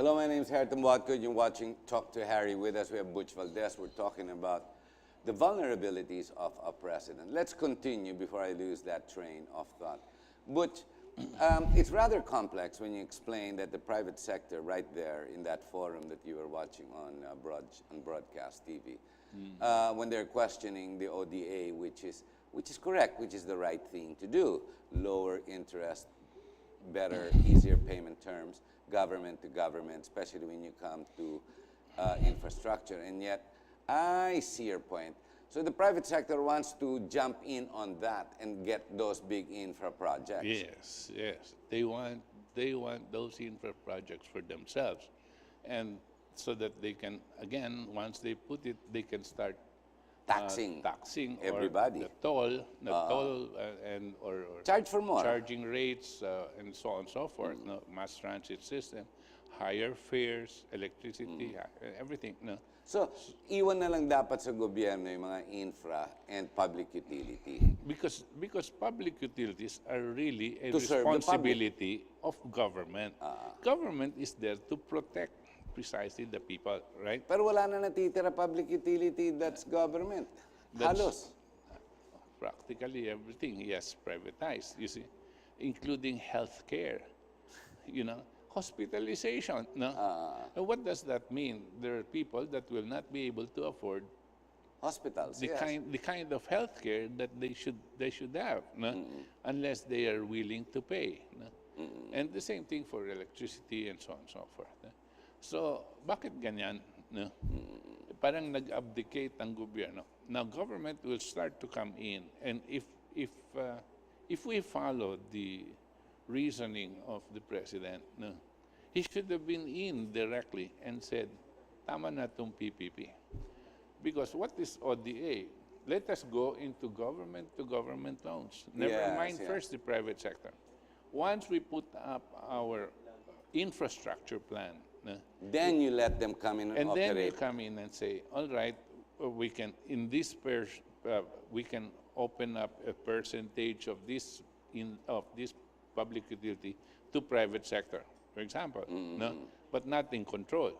Hello, my name is Harriton Watgood. You're watching Talk to Harry. With us, we have Butch Valdez. We're talking about the vulnerabilities of a president. Let's continue before I lose that train of thought. Butch, it's rather complex when you explain that the private sector, right there in that forum that you were watching on broadcast TV, when they're questioning the ODA, which is correct, which is the right thing to do, lower interest, better, easier payment terms, government to government, especially when you come to infrastructure. And yet, I see your point. So the private sector wants to jump in on that and get those big infra projects. Yes, yes. They want those infra projects for themselves, and so that they can, again, once they put it, they can start Taxing everybody. or the toll, and or Charge for more. charging rates, and so on and so forth. No, mass transit system, higher fares, electricity, everything. No. So, iwan na lang dapat sa gobyerno yung mga infra and public utility. Because public utilities are really a To serve the responsibility of government. Government is there to protect precisely the people, right? Pero wala na natitira public utility that's government. Halos. Practically everything he has privatized, you see, including healthcare, hospitalization. No? And what does that mean? There are people that will not be able to afford Hospitals, the kind of healthcare that they should have, no? Unless they are willing to pay. No? And the same thing for electricity and so on and so forth. No? So, bakit ganyan? No? Parang nag-abdicate ang gobyerno. Now, government will start to come in, and if we follow the reasoning of the president, no, he should have been in directly and said, tama na itong PPP. Because what is ODA? Let us go into government-to-government loans. Never mind first the private sector. Once we put up our infrastructure plan, then you let them come in and operate. then you come in and say, all right, we can we can open up a percentage of this public utility to private sector, for example, no? But not in control.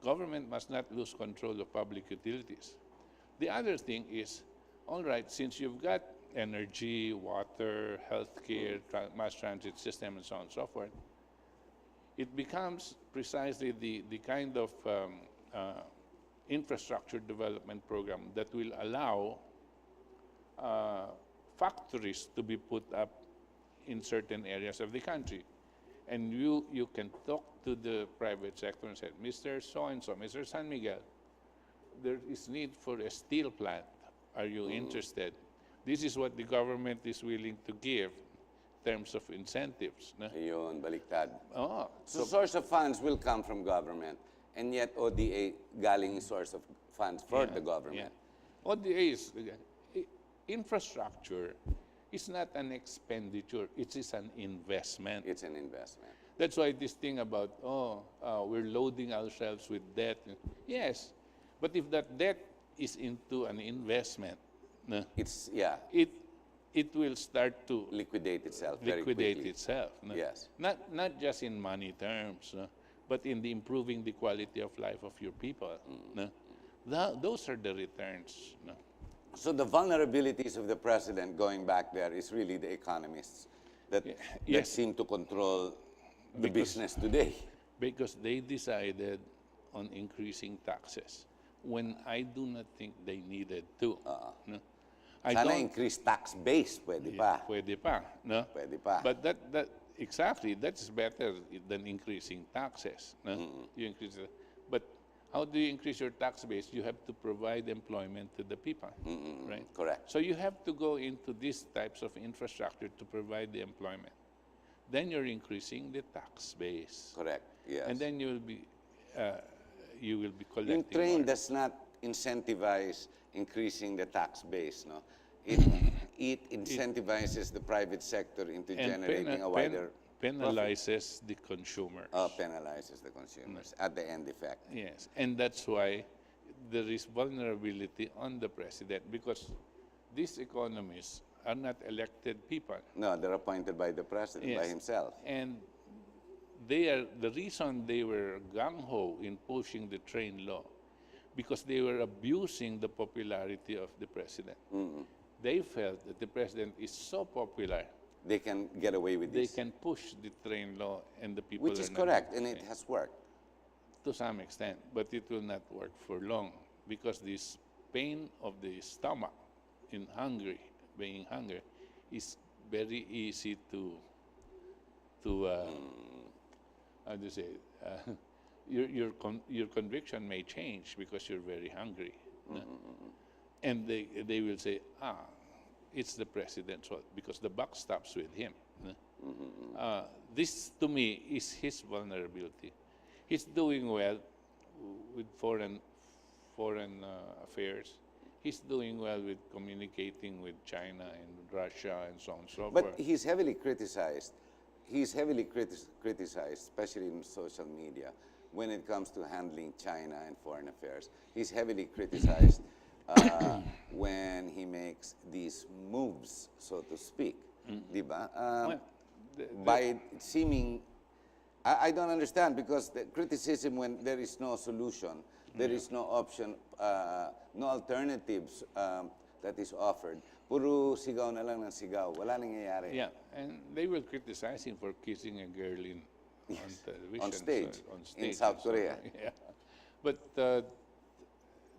Government must not lose control of public utilities. The other thing is, all right, since you've got energy, water, healthcare, mass transit system, and so on and so forth, it becomes precisely the kind of infrastructure development program that will allow factories to be put up in certain areas of the country. And you can talk to the private sector and say, Mr. So-and-so, Mr. San Miguel, there is need for a steel plant. Are you interested? This is what the government is willing to give in terms of incentives. No? Ayun, baliktad. Oh, So source of funds will come from government, and yet ODA galing source of funds for the government. Yeah. ODA is infrastructure. It's not an expenditure. It is an investment. It's an investment. That's why this thing about we're loading ourselves with debt. Yes, but if that debt is into an investment, no, It's it will start to liquidate itself very liquidate quickly. itself. No? Yes. Not just in money terms, no? But in the improving the quality of life of your people. No? Those are the returns. No? So the vulnerabilities of the president, going back there, is really the economists that Yes. seem to control the business today. Because they decided on increasing taxes when I do not think they needed to. No? I Sana don't- increase tax base, pwede pa. Pwede pa, no? Pwede pa. But that's better than increasing taxes. No? You increase it. But how do you increase your tax base? You have to provide employment to the people, right? Correct. So you have to go into these types of infrastructure to provide the employment. Then you're increasing the tax base. Correct. Yes. And then you will be collecting Yung train more. does not incentivize increasing the tax base, no? It incentivizes the private sector into And generating a wider penalizes the consumers. penalizes the consumers at the end effect. Yes, and that's why there is vulnerability on the president, because these economists are not elected people. No, they're appointed by the president, by Yes. himself. And the reason they were gung-ho in pushing the train law because they were abusing the popularity of the president. They felt that the president is so popular, They can get away with they this. can push the train law and the people Which are is not correct, going and to it pay. has worked. To some extent, but it will not work for long because this pain of the stomach in hungry, being hungry, is very easy to how do you say, your conviction may change because you're very hungry. No? And they will say, it's the president's fault because the buck stops with him. No? This, to me, is his vulnerability. He's doing well with foreign affairs. He's doing well with communicating with China and Russia and so on and so But forth. he's heavily criticized. He's heavily criticized, especially in social media, when it comes to handling China and foreign affairs. He's heavily criticized when he makes these moves, so to speak. Diba? Well, By seeming, I don't understand because the criticism when there is no solution, there is no option, no alternatives that is offered. Puro sigaw na lang ng sigaw. Wala nangyayari. Yeah, and they will criticize him for kissing a girl on television. On stage, on stage in and South so Korea. on. Yeah. But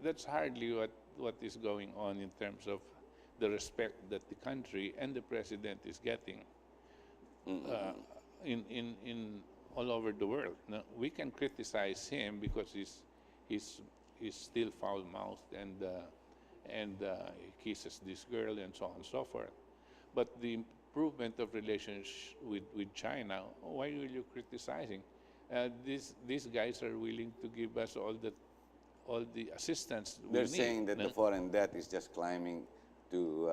that's hardly what is going on in terms of the respect that the country and the president is getting in all over the world. Now, we can criticize him because he's still foul-mouthed and he kisses this girl and so on and so forth. But the improvement of relations with China, why will you criticizing? These guys are willing to give us all the assistance we They're need. saying that No? the foreign debt is just climbing to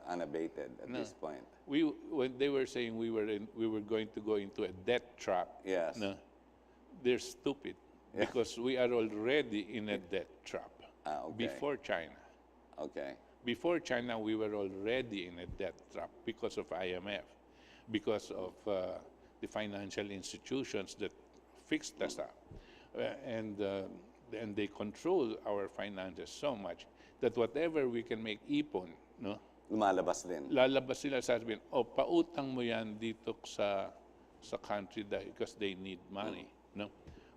unabated at No. this point. When they were saying we were going to go into a debt trap, Yes. no, they're stupid Yeah. because we are already in a debt trap Okay. before China. Okay. Before China, we were already in a debt trap because of IMF, because of the financial institutions that fixed us up. And they control our finances so much that whatever we can make ipon, no, Lumalabas din. lalabas sila sabihin, pautang mo yan dito sa country because they need money. No?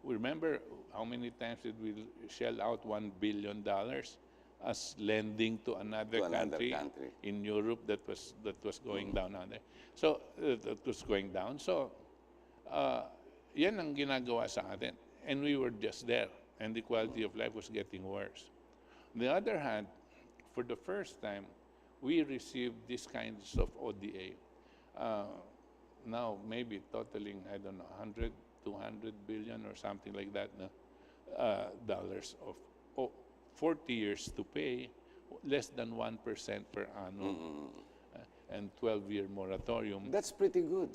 Remember how many times did we shell out $1 billion as lending to another, To another country, country. in Europe that was going down under. So that was going down. So yan ang ginagawa sa atin. And we were just there. And the quality of life was getting worse. On the other hand, for the first time, we received these kinds of ODA. Now, maybe totaling, I don't know, 100, 200 billion or something like that, no? Dollars of 40 years to pay, less than 1% per annum, and 12-year moratorium. That's pretty good.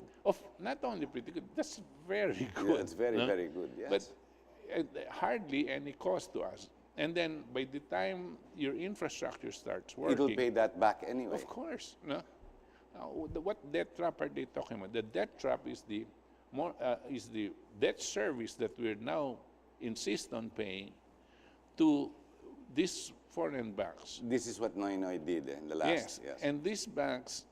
Not only pretty good, that's very good. Yeah, it's very, no? very good. Yes. But hardly any cost to us. And then by the time your infrastructure starts working, It'll pay that back anyway. of course, no. Now, what debt trap are they talking about? The debt trap is the debt service that we're now insist on paying to these foreign banks. This is what Noy did in the last. Yes. And these banks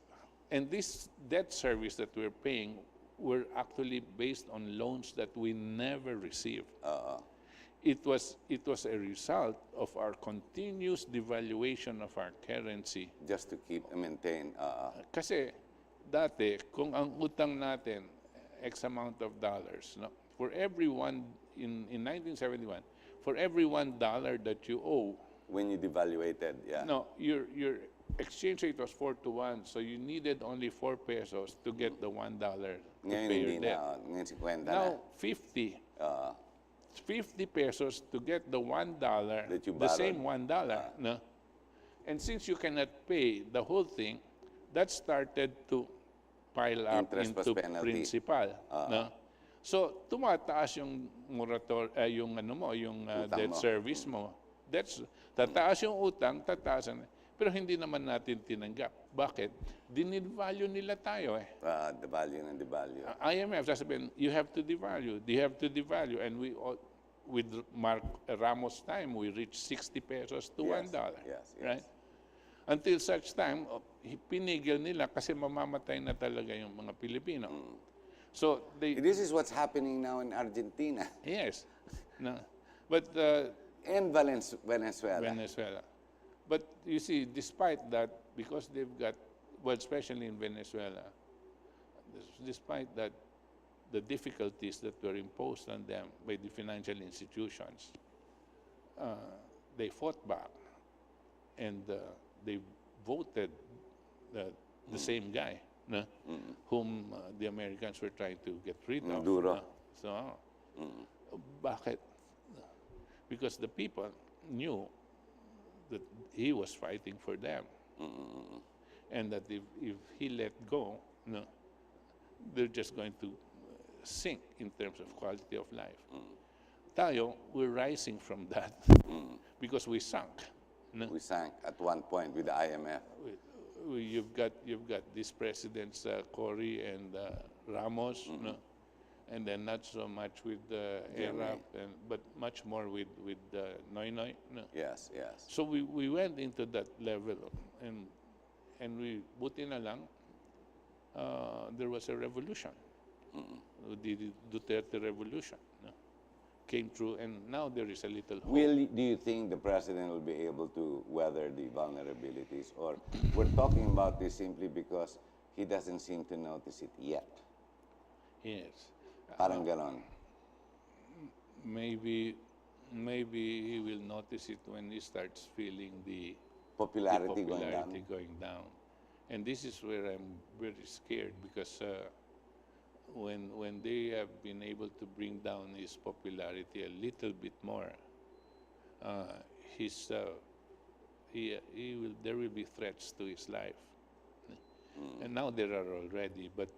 and this debt service that we're paying were actually based on loans that we never received. It was a result of our continuous devaluation of our currency. Just to maintain. Kasi dati, kung ang utang natin, X amount of dollars, no? For every one, in 1971, for every $1 that you owe, When you devaluated, yeah. no, your exchange rate was 4-1, so you needed only 4 pesos to get the $1 to Ngayon pay hindi your debt. na. Ngayon 50 na. Now, 50 pesos to get the $1, That you the same borrowed. $1, no? And since you cannot pay the whole thing, that started to pile up Interest plus into penalty. principal, no? So tumataas yung yung Utang debt mo. service mo. Tataas yung utang, tataas. Pero hindi naman natin tinanggap. Bakit? Dinid-value nila tayo eh. The value and the value. IMF sasabihin, you have to devalue, you have to devalue. And with Mark Ramos' time, we reached 60 pesos to $1. Yes, yes. Right? Until such time, pinigil nila kasi mamamatay na talaga yung mga Pilipino. So, This is what's happening now in Argentina yes. No. But and Venezuela. Venezuela. But you see, despite that, because they've got, well, especially in Venezuela, despite that, the difficulties that were imposed on them by the financial institutions, they fought back and they voted the same guy, no? Whom the Americans were trying to get rid of. Maduro. No? So, bakit? Because the people knew that he was fighting for them. And that if he let go, no, they're just going to sink in terms of quality of life. Tayo, we're rising from that because we sunk. No? We sank at one point with the IMF. You've got these presidents, Cory and Ramos, no? And then not so much with Erap, but much more with Noynoy. No? Yes, yes. So we went into that level, and we, buti na lang, there was a revolution. The Duterte revolution, no? Came through, and now there is a little hope. Do you think the president will be able to weather the vulnerabilities? Or we're talking about this simply because he doesn't seem to notice it yet? Yes. Parang ganon. Maybe he will notice it when he starts feeling the Popularity going down. And this is where I'm very scared because when they have been able to bring down his popularity a little bit more, there will be threats to his life. And now there are already, but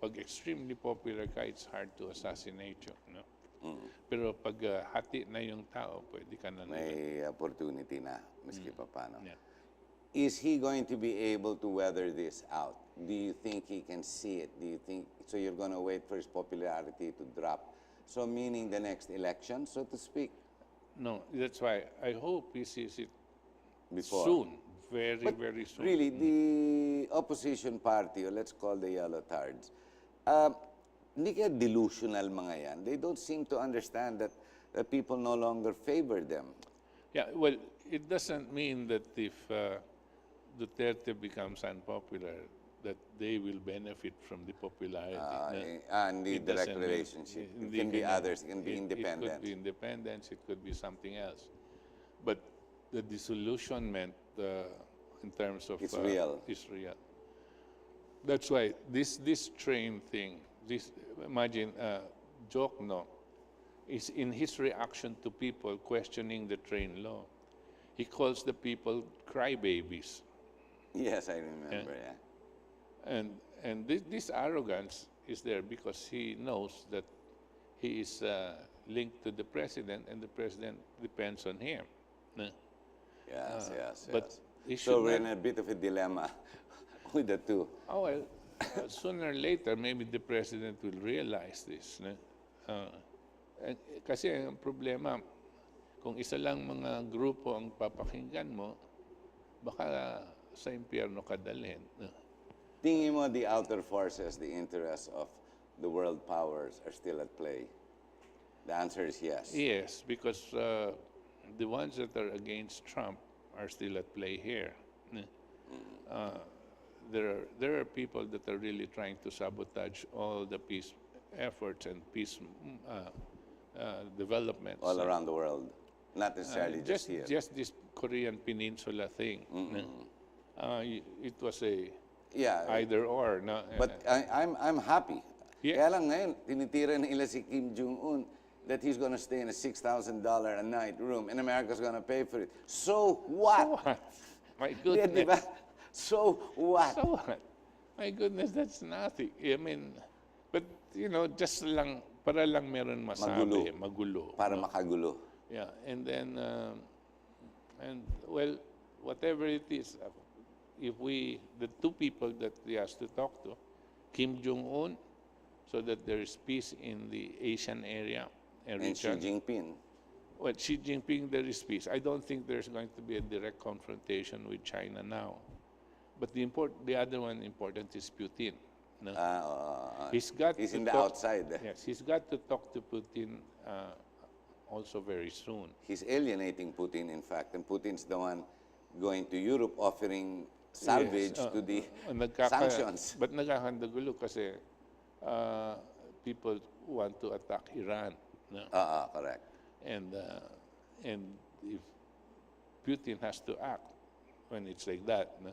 pag extremely popular ka, it's hard to assassinate you. No? Pero pag hati na yung tao, pwede ka na May opportunity na, miski pa paano. Yeah. Is he going to be able to weather this out? Do you think he can see it? Do you think, so you're going to wait for his popularity to drop? So meaning the next election, so to speak? No, that's why I hope he sees it Before. soon, very soon. Really, the opposition party, or let's call the Yellow Tards, hindi kaya delusional mga yan. They don't seem to understand that people no longer favor them. Yeah, well, it doesn't mean that if Duterte becomes unpopular, that they will benefit from the popularity. And the It direct doesn't mean- relationship. It they can be cannot- others, it can be independent. It could be independence, it could be something else. But the disillusionment in terms of... It's real. Is real. That's why this train thing, imagine Jokno is in his reaction to people questioning the train law. He calls the people crybabies. Yes, I remember, yeah. And this arrogance is there because he knows that he is linked to the president and the president depends on him. No? Yes, yes, but yes. he So should we're not- in a bit of a dilemma with the two. Oh, well, sooner or later, maybe the president will realize this. No? Kasi ang problema, kung isa lang mga grupo ang papakinggan mo, baka sa impyerno ka dalhin. No? Tingin mo the outer forces, the interests of the world powers are still at play? The answer is yes. Yes, because the ones that are against Trump are still at play here. There are people that are really trying to sabotage all the peace efforts and peace developments. All around the world, not necessarily just here. Just this Korean Peninsula thing. It was a Yeah, either or. No? but I'm happy. Yeah. Kaya lang ngayon, tinitira nila si Kim Jong-un that he's going to stay in a $6,000 a night room and America's going to pay for it. So what? So what? My Yeah, goodness. di ba? So what? So what? My goodness, that's nothing. I mean, but you know, just lang, para lang meron masabi, magulo. Para makagulo. Yeah, and then And well, whatever it is, if the two people that he has to talk to, Kim Jong-un, so that there is peace in the Asian area and And Xi region. Jinping. Well, Xi Jinping, there is peace. I don't think there's going to be a direct confrontation with China now. But the other one important is Putin. No? He's in the talk- outside. Yes, he's got to talk to Putin also very soon. He's alienating Putin, in fact, and Putin's the one going to Europe offering salvage Yes, to the nagkaka- sanctions. But nagkakagulo kasi people want to attack Iran. No? Correct. And if Putin has to act when it's like that, no?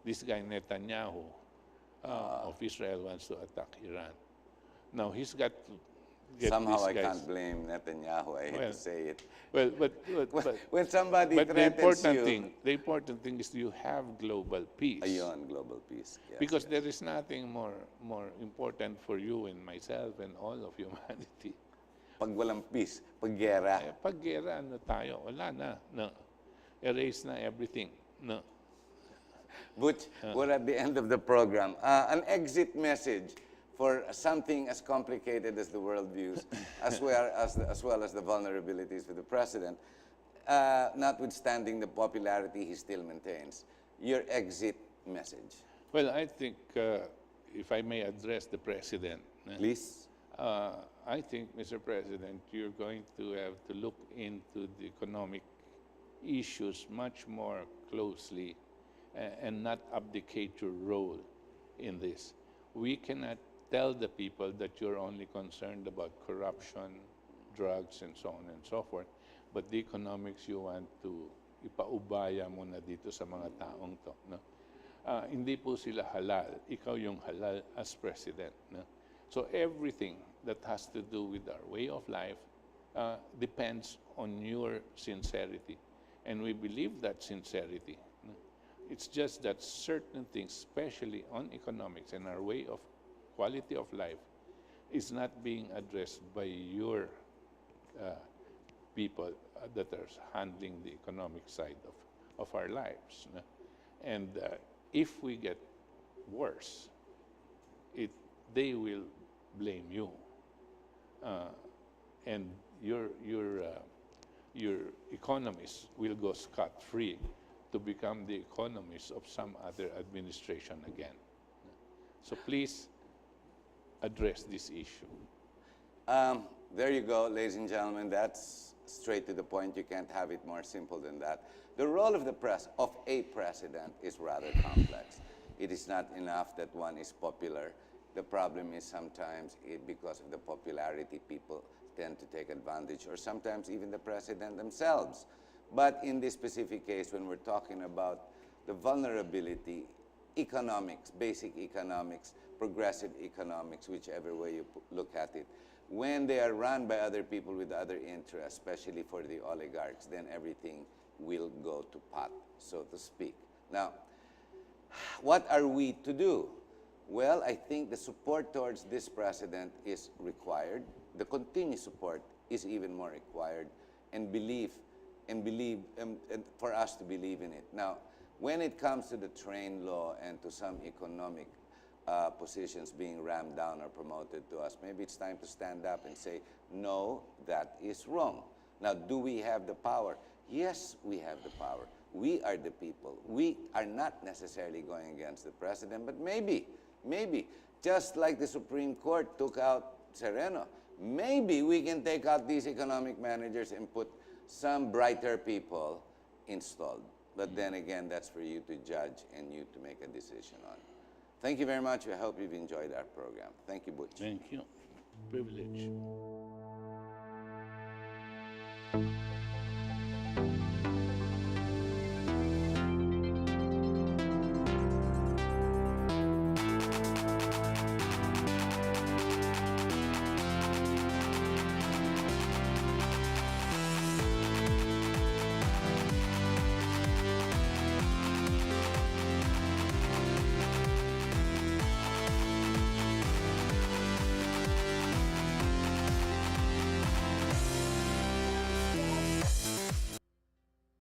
This guy Netanyahu of Israel wants to attack Iran. Now he's got to get Somehow these I guys. can't blame Netanyahu. I hate Well, to say it. Well, but When somebody but the threatens important thing is you have global peace. Ayun, global peace. Yes, Because yes. there is nothing more important for you and myself and all of humanity. Pag walang peace, pag gera, Pag gera, ano tayo? Wala na. No. Erase na everything. No. Butch, we're at the end of the program. An exit message for something as complicated as the worldviews, as well as the vulnerabilities of the president, notwithstanding the popularity he still maintains. Your exit message, Well, I think if I may address the president, please. I think, Mr. President, you're going to have to look into the economic issues much more closely and not abdicate your role in this. We cannot tell the people that you're only concerned about corruption, drugs, and so on and so forth, but the economics you want to ipaubaya mo na dito sa mga taong to. No? Hindi po sila halal. Ikaw yung halal as president. No? So everything that has to do with our way of life depends on your sincerity. And we believe that sincerity. No? It's just that certain things, especially on economics and our way of quality of life, is not being addressed by your people that are handling the economic side of our lives. No? And if we get worse, they will blame you, and your economists will go scot-free to become the economists of some other administration again. So please address this issue. There you go, ladies and gentlemen. That's straight to the point. You can't have it more simple than that. The role of a president is rather complex. It is not enough that one is popular. The problem is sometimes because of the popularity, people tend to take advantage, or sometimes even the president themselves. But in this specific case, when we're talking about the vulnerability, economics, basic economics, progressive economics, whichever way you look at it, when they are run by other people with other interests, especially for the oligarchs, then everything will go to pot, so to speak. Now, what are we to do? Well, I think the support towards this president is required. The continued support is even more required, and for us to believe in it. Now, when it comes to the train law and to some economic positions being rammed down or promoted to us, maybe it's time to stand up and say, no, that is wrong. Now, do we have the power? Yes, we have the power. We are the people. We are not necessarily going against the president, but maybe, just like the Supreme Court took out Sereno, maybe we can take out these economic managers and put some brighter people installed. But then again, that's for you to judge and you to make a decision on. Thank you very much. I hope you've enjoyed our program. Thank you, Butch. Thank you. Privilege.